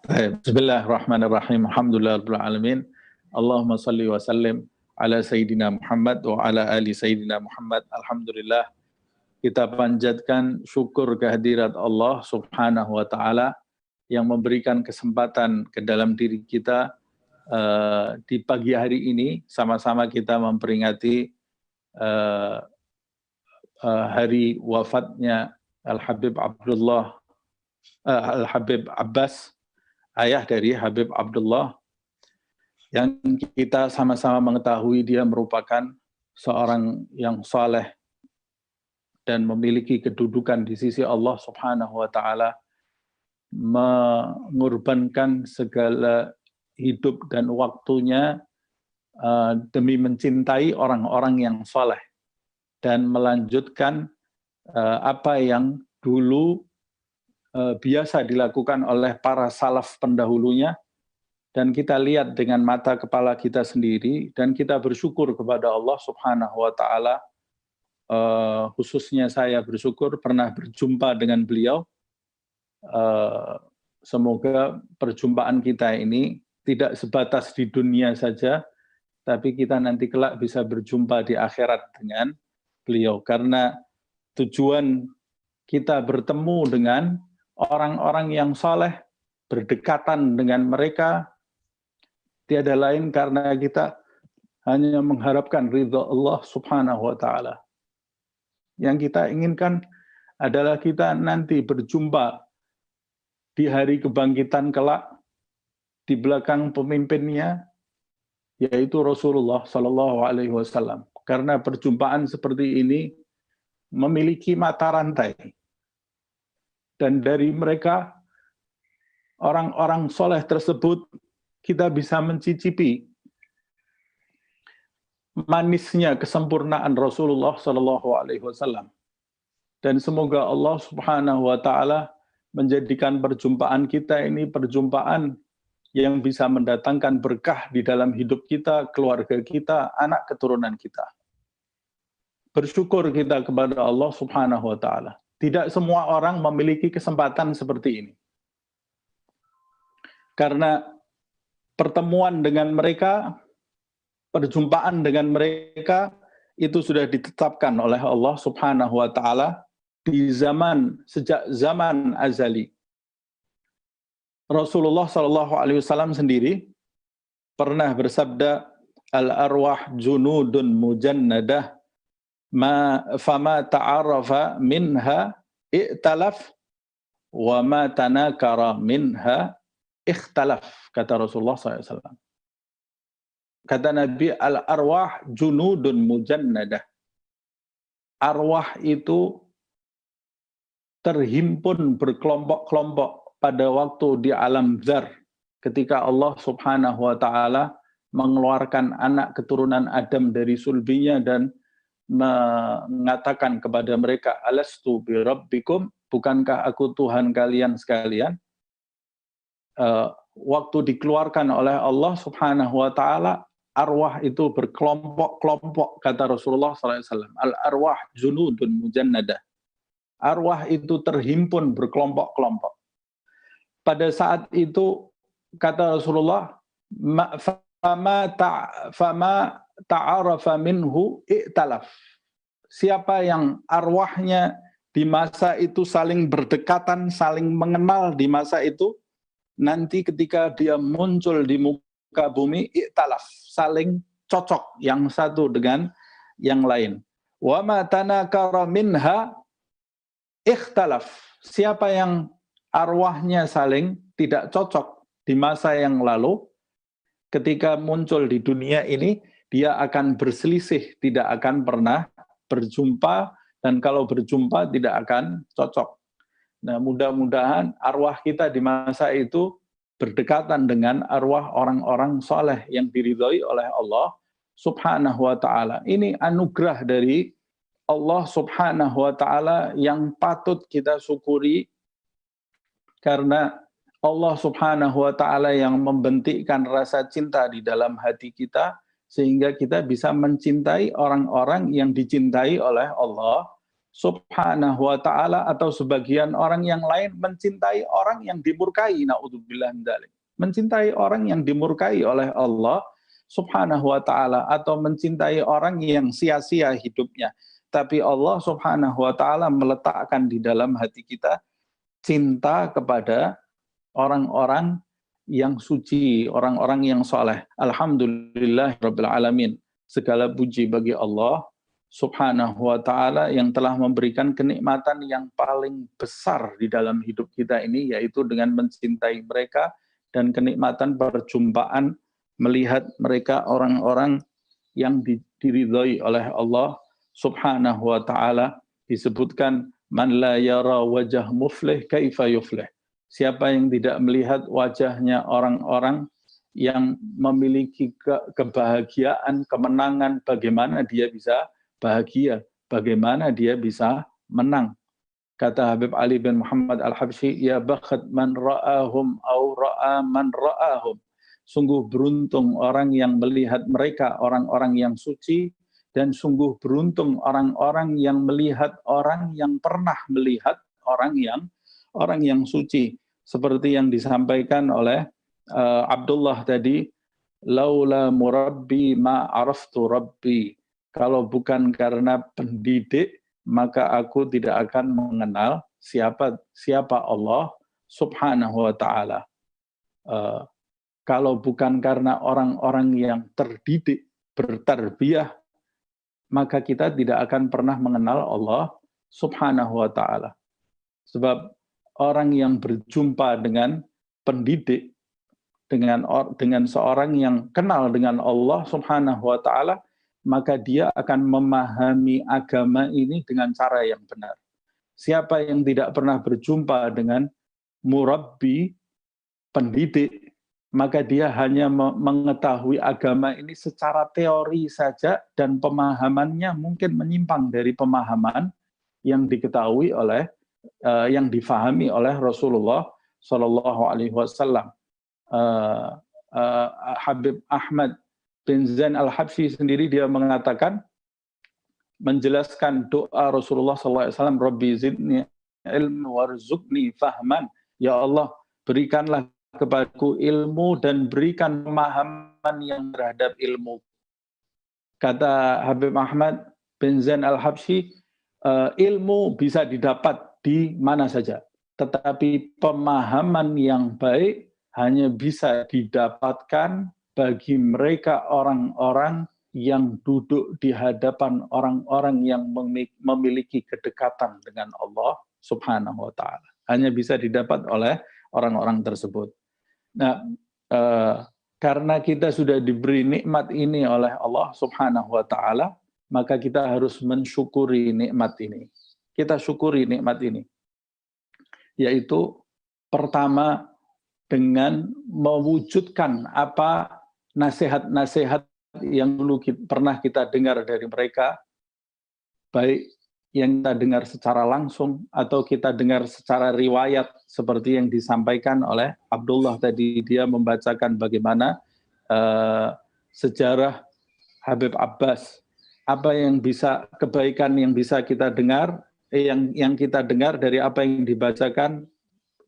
Baik, bismillahirrahmanirrahim. Alhamdulillahirabbil alamin. Allahumma shalli wa sallim ala sayyidina Muhammad wa ala ali sayyidina Muhammad. Alhamdulillah, kita panjatkan syukur kehadirat Allah Subhanahu wa taala yang memberikan kesempatan ke dalam diri kita di pagi hari ini sama-sama kita memperingati hari wafatnya Al-Habib Abbas, ayah dari Habib Abdullah, yang kita sama-sama mengetahui dia merupakan seorang yang saleh dan memiliki kedudukan di sisi Allah Subhanahu wa taala, mengorbankan segala hidup dan waktunya demi mencintai orang-orang yang saleh dan melanjutkan apa yang dulu biasa dilakukan oleh para salaf pendahulunya, dan kita lihat dengan mata kepala kita sendiri, dan kita bersyukur kepada Allah Subhanahu wa taala. Khususnya saya bersyukur pernah berjumpa dengan beliau. Semoga perjumpaan kita ini tidak sebatas di dunia saja, tapi kita nanti kelak bisa berjumpa di akhirat dengan beliau, karena tujuan kita bertemu dengan orang-orang yang saleh, berdekatan dengan mereka, tiada lain karena kita hanya mengharapkan ridha Allah Subhanahu wa taala. Yang kita inginkan adalah kita nanti berjumpa di hari kebangkitan kelak di belakang pemimpinnya, yaitu Rasulullah Shallallahu Alaihi Wasallam. Karena perjumpaan seperti ini memiliki mata rantai. Dan dari mereka, orang-orang soleh tersebut, kita bisa mencicipi manisnya kesempurnaan Rasulullah Shallallahu Alaihi Wasallam. Dan semoga Allah Subhanahu Wa Taala menjadikan perjumpaan kita ini perjumpaan yang bisa mendatangkan berkah di dalam hidup kita, keluarga kita, anak keturunan kita. Bersyukur kita kepada Allah Subhanahu Wa Taala. Tidak semua orang memiliki kesempatan seperti ini. Karena pertemuan dengan mereka, perjumpaan dengan mereka, itu sudah ditetapkan oleh Allah Subhanahu wa taala sejak zaman azali. Rasulullah Shallallahu Alaihi Wasallam sendiri pernah bersabda, al-arwah junudun mujannadah, fama ta'arafa minha i'talaf wa ma tanakara minha ikhtalaf, kata Rasulullah SAW. Kata Nabi, al-arwah junudun mujannadah. Arwah itu terhimpun berkelompok-kelompok pada waktu di alam dzar, ketika Allah Subhanahu wa taala mengeluarkan anak keturunan Adam dari sulbinya dan mengatakan kepada mereka, alastu bi rabbikum, bukankah aku Tuhan kalian sekalian? Waktu dikeluarkan oleh Allah Subhanahu wa taala, arwah itu berkelompok-kelompok, kata Rasulullah SAW. Al-arwah junudun mujannadah. Arwah itu terhimpun berkelompok-kelompok. Pada saat itu, kata Rasulullah, fama ta'arafa minhu i'talaf. Siapa yang arwahnya di masa itu saling berdekatan, saling mengenal di masa itu, nanti ketika dia muncul di muka bumi, i'talaf, saling cocok yang satu dengan yang lain. Wa ma tanakara minha ikhtalaf. Siapa yang arwahnya saling tidak cocok di masa yang lalu, ketika muncul di dunia ini, dia akan berselisih, tidak akan pernah berjumpa, dan kalau berjumpa tidak akan cocok. Nah, mudah-mudahan arwah kita di masa itu berdekatan dengan arwah orang-orang soleh yang diridhoi oleh Allah Subhanahu wa taala. Ini anugerah dari Allah Subhanahu wa taala yang patut kita syukuri, karena Allah Subhanahu wa taala yang membentikkan rasa cinta di dalam hati kita, sehingga kita bisa mencintai orang-orang yang dicintai oleh Allah Subhanahu wa ta'ala, atau sebagian orang yang lain mencintai orang yang dimurkai, naudzubillah min dzalik. Mencintai orang yang dimurkai oleh Allah Subhanahu wa ta'ala, atau mencintai orang yang sia-sia hidupnya. Tapi Allah Subhanahu wa ta'ala meletakkan di dalam hati kita cinta kepada orang-orang yang suci, orang-orang yang soleh. Alhamdulillahirabbil alamin. Segala puji bagi Allah Subhanahu wa ta'ala yang telah memberikan kenikmatan yang paling besar di dalam hidup kita ini, yaitu dengan mencintai mereka dan kenikmatan perjumpaan melihat mereka orang-orang yang diridhoi oleh Allah Subhanahu wa ta'ala. Disebutkan, man la yara wajah muflih kaifa yuflih. Siapa yang tidak melihat wajahnya orang-orang yang memiliki kebahagiaan, kemenangan, bagaimana dia bisa bahagia, bagaimana dia bisa menang. Kata Habib Ali bin Muhammad Al-Habsyi, ya bakhat man ra'ahum au ra'a man ra'ahum. Sungguh beruntung orang yang melihat mereka, orang-orang yang suci, dan sungguh beruntung orang-orang yang melihat orang yang pernah melihat orang yang suci. Seperti yang disampaikan oleh Abdullah tadi, laula murabbi ma araftu rabbi. Kalau bukan karena pendidik, maka aku tidak akan mengenal siapa Allah Subhanahu wa ta'ala. Kalau bukan karena orang-orang yang terdidik, bertarbiyah, maka kita tidak akan pernah mengenal Allah Subhanahu wa ta'ala. Sebab orang yang berjumpa dengan pendidik, dengan seorang yang kenal dengan Allah Subhanahu wa ta'ala, maka dia akan memahami agama ini dengan cara yang benar. Siapa yang tidak pernah berjumpa dengan murabbi, pendidik, maka dia hanya mengetahui agama ini secara teori saja, dan pemahamannya mungkin menyimpang dari pemahaman yang diketahui oleh yang difahami oleh Rasulullah Shallallahu Alaihi Wasallam. Habib Ahmad bin Zain Al-Habsyi sendiri dia mengatakan, menjelaskan doa Rasulullah Sallallahu Alaihi Wasallam, Rabbi zidni ilmu warzuqni fahman. Ya Allah, berikanlah kepadaku ilmu dan berikan pemahaman yang terhadap ilmu. Kata Habib Ahmad bin Zain Al-Habsyi, ilmu bisa didapat di mana saja, tetapi pemahaman yang baik hanya bisa didapatkan bagi mereka orang-orang yang duduk di hadapan orang-orang yang memiliki kedekatan dengan Allah Subhanahu wa ta'ala. Hanya bisa didapat oleh orang-orang tersebut. Nah, karena kita sudah diberi nikmat ini oleh Allah Subhanahu wa ta'ala, maka kita harus mensyukuri nikmat ini. Kita syukuri nikmat ini. Yaitu pertama dengan mewujudkan apa nasihat-nasihat yang dulu pernah kita dengar dari mereka, baik yang kita dengar secara langsung atau kita dengar secara riwayat, seperti yang disampaikan oleh Abdullah tadi. Dia membacakan bagaimana sejarah Habib Abbas, apa yang bisa, kebaikan yang bisa kita dengar, yang kita dengar dari apa yang dibacakan,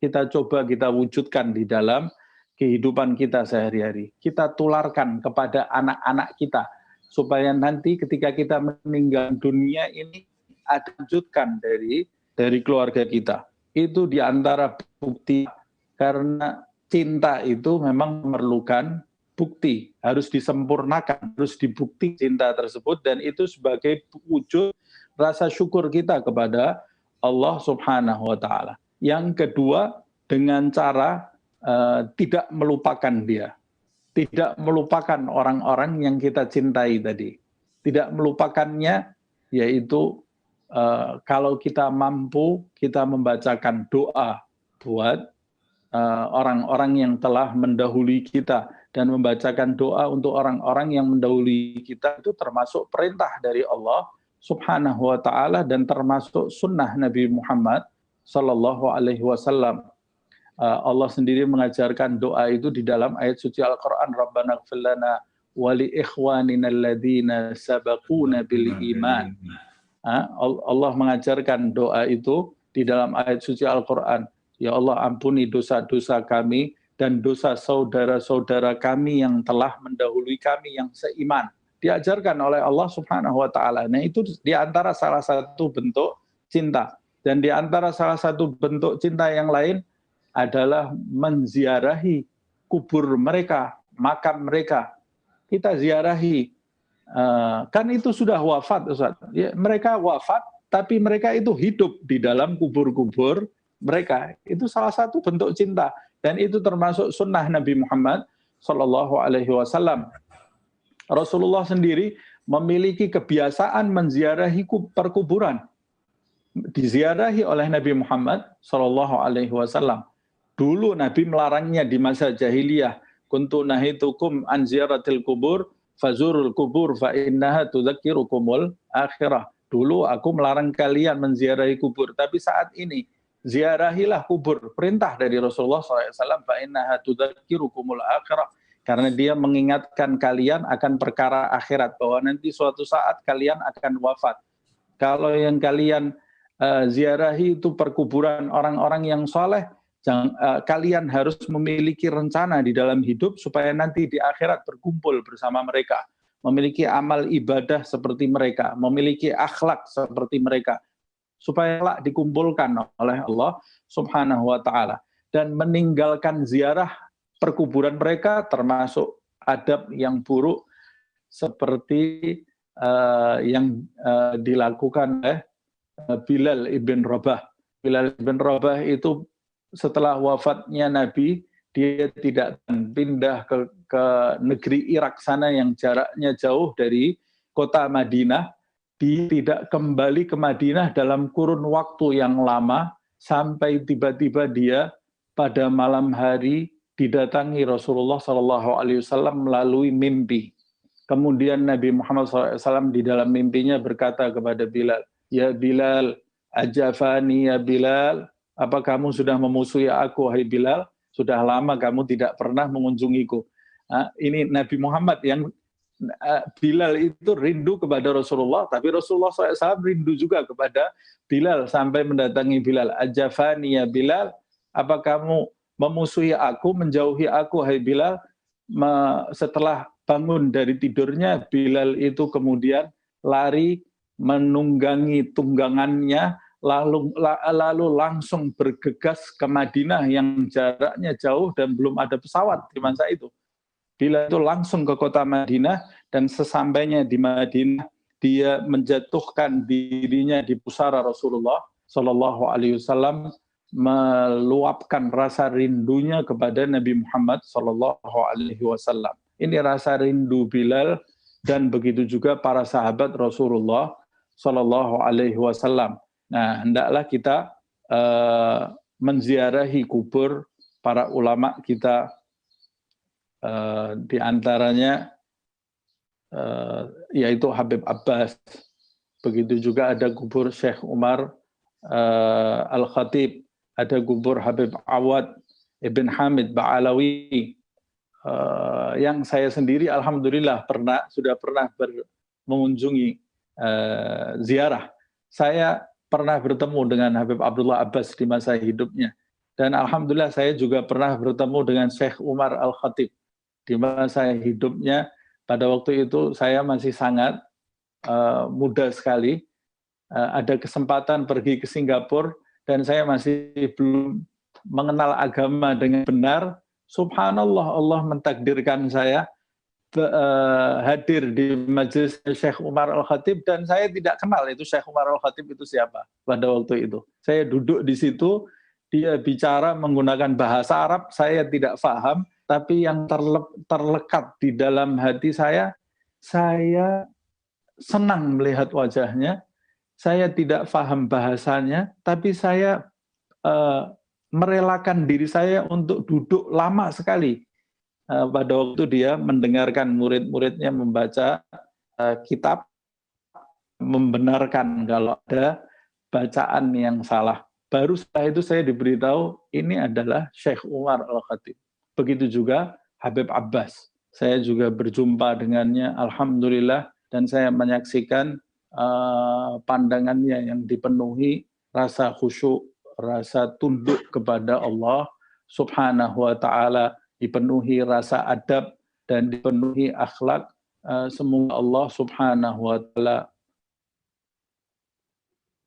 kita coba kita wujudkan di dalam kehidupan kita sehari-hari. Kita tularkan kepada anak-anak kita, supaya nanti ketika kita meninggal dunia ini ada wujudkan dari keluarga kita. Itu diantara bukti, karena cinta itu memang memerlukan bukti, harus disempurnakan, harus dibukti cinta tersebut, dan itu sebagai wujud rasa syukur kita kepada Allah Subhanahu wa ta'ala. Yang kedua, dengan cara tidak melupakan dia. Tidak melupakan orang-orang yang kita cintai tadi. Tidak melupakannya, yaitu kalau kita mampu, kita membacakan doa buat orang-orang yang telah mendahului kita, dan membacakan doa untuk orang-orang yang mendahului kita, itu termasuk perintah dari Allah Subhanahu wa ta'ala, dan termasuk sunnah Nabi Muhammad Sallallahu Alaihi Wasallam. Allah sendiri mengajarkan doa itu di dalam ayat suci Al-Quran, Rabbana ighfir lana wa li ikhwanina alladhina sabaquna bil iman. Allah mengajarkan doa itu di dalam ayat suci Al-Quran. Ya Allah, ampuni dosa-dosa kami dan dosa saudara-saudara kami yang telah mendahului kami yang seiman. Diajarkan oleh Allah Subhanahu wa taala. Nah, itu di antara salah satu bentuk cinta. Dan di antara salah satu bentuk cinta yang lain adalah menziarahi kubur mereka, makam mereka. Kita ziarahi. Kan itu sudah wafat, Ustaz. Ya, mereka wafat, tapi mereka itu hidup di dalam kubur-kubur mereka. Itu salah satu bentuk cinta. Dan itu termasuk sunnah Nabi Muhammad SAW. Rasulullah sendiri memiliki kebiasaan menziarahi perkuburan. Diziarahi oleh Nabi Muhammad SAW. Dulu Nabi melarangnya di masa jahiliyah. Kuntu nahitukum an ziyaratil kubur fazurul kubur fa innaha tudzakirukumul akhirah. Dulu aku melarang kalian menziarahi kubur, tapi saat ini ziarahilah kubur. Perintah dari Rasulullah SAW, fa innaha tudzakirukumul akhirah. Karena dia mengingatkan kalian akan perkara akhirat, bahwa nanti suatu saat kalian akan wafat. Kalau yang kalian ziarahi itu perkuburan orang-orang yang soleh, kalian harus memiliki rencana di dalam hidup supaya nanti di akhirat berkumpul bersama mereka, memiliki amal ibadah seperti mereka, memiliki akhlak seperti mereka, supaya dikumpulkan oleh Allah Subhanahu wa taala. Dan meninggalkan ziarah perkuburan mereka termasuk adab yang buruk seperti yang dilakukan oleh Bilal ibn Rabah. Bilal ibn Rabah itu setelah wafatnya Nabi, dia tidak pindah ke negeri Irak sana yang jaraknya jauh dari kota Madinah. Dia tidak kembali ke Madinah dalam kurun waktu yang lama, sampai tiba-tiba dia pada malam hari didatangi Rasulullah SAW melalui mimpi. Kemudian Nabi Muhammad SAW di dalam mimpinya berkata kepada Bilal, "Ya Bilal, ajafani ya Bilal, apa kamu sudah memusuhi aku, hai Bilal? Sudah lama kamu tidak pernah mengunjungiku." Ini Nabi Muhammad yang Bilal itu rindu kepada Rasulullah, tapi Rasulullah SAW rindu juga kepada Bilal sampai mendatangi Bilal. Ajafani ya Bilal, apa kamu memusuhi aku, menjauhi aku, hai Bilal? Setelah bangun dari tidurnya, Bilal itu kemudian lari menunggangi tunggangannya, lalu langsung bergegas ke Madinah yang jaraknya jauh dan belum ada pesawat di masa itu. Bilal itu langsung ke kota Madinah, dan sesampainya di Madinah dia menjatuhkan dirinya di pusara Rasulullah SAW, meluapkan rasa rindunya kepada Nabi Muhammad SAW. Ini rasa rindu Bilal, dan begitu juga para sahabat Rasulullah SAW. Nah, hendaklah kita menziarahi kubur para ulama kita, di antaranya yaitu Habib Abbas. Begitu juga ada kubur Syekh Umar Al-Khatib, ada kubur Habib Awad Ibn Hamid Ba'alawi, yang saya sendiri alhamdulillah sudah pernah mengunjungi ziarah. Saya pernah bertemu dengan Habib Abdullah Abbas di masa hidupnya, dan alhamdulillah saya juga pernah bertemu dengan Syekh Umar Al-Khatib di masa hidupnya. Pada waktu itu saya masih sangat muda sekali, ada kesempatan pergi ke Singapura, dan saya masih belum mengenal agama dengan benar. Subhanallah, Allah mentakdirkan saya hadir di majelis Syekh Umar Al-Khatib, dan saya tidak kenal itu Syekh Umar Al-Khatib itu siapa pada waktu itu. Saya duduk di situ, dia bicara menggunakan bahasa Arab, saya tidak paham, tapi yang terlekat di dalam hati saya senang melihat wajahnya. Saya tidak paham bahasanya, tapi saya merelakan diri saya untuk duduk lama sekali pada waktu dia mendengarkan murid-muridnya membaca kitab, membenarkan kalau ada bacaan yang salah. Baru setelah itu saya diberitahu ini adalah Syekh Umar Al-Khatib. Begitu juga Habib Abbas. Saya juga berjumpa dengannya, alhamdulillah, dan saya menyaksikan pandangannya yang dipenuhi rasa khusyuk, rasa tunduk kepada Allah Subhanahu wa taala, dipenuhi rasa adab dan dipenuhi akhlak. Semoga Allah Subhanahu wa taala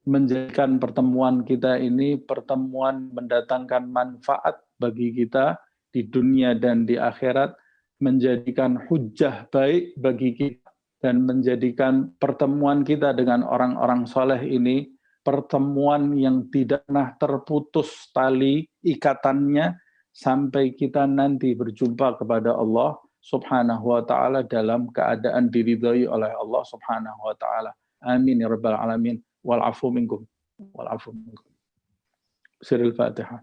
menjadikan pertemuan kita ini pertemuan mendatangkan manfaat bagi kita di dunia dan di akhirat, menjadikan hujjah baik bagi kita, dan menjadikan pertemuan kita dengan orang-orang soleh ini pertemuan yang tidak pernah terputus tali ikatannya sampai kita nanti berjumpa kepada Allah Subhanahu wa taala dalam keadaan diridhai oleh Allah Subhanahu wa taala. Amin ya rabbal alamin. Wal afu minkum. Wal afu minkum. Siril Fatihah.